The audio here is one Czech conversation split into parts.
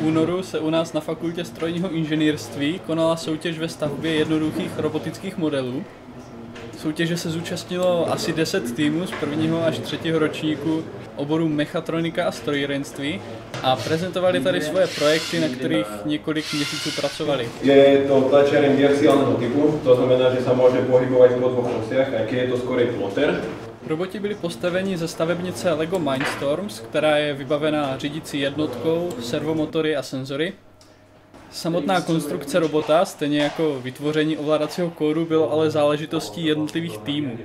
únoru se u nás na fakultě strojního inženýrství konala soutěž ve stavbě jednoduchých robotických modelů. Soutěže se zúčastnilo asi 10 týmů z prvního až třetího ročníku oboru mechatronika a strojírenství a prezentovali tady svoje projekty, na kterých několik měsíců pracovali. Je to tlačiareň biaxiálneho typu, to znamená, že se může pohybovat po dvou osiach, a je to skorej ploter. Roboti byli postaveni ze stavebnice LEGO Mindstorms, která je vybavená řídící jednotkou, servomotory a senzory. Samotná konstrukce robota, stejně jako vytvoření ovládacího kódu, bylo ale záležitostí jednotlivých týmů.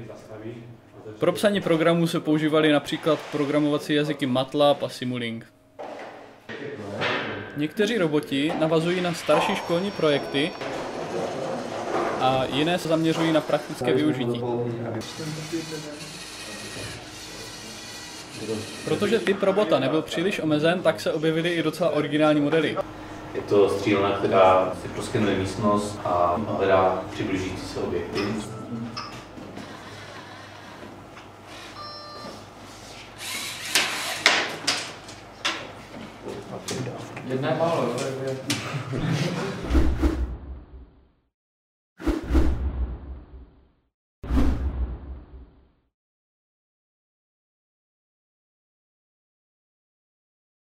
Pro psaní programů se používaly například programovací jazyky MATLAB a Simulink. Někteří roboti navazují na starší školní projekty a jiné se zaměřují na praktické využití. Protože typ robota nebyl příliš omezen, tak se objevily i docela originální modely. Je to střílna, která si proskenuje místnost a hledá přibližující se objekty. Jedna je málo, jo?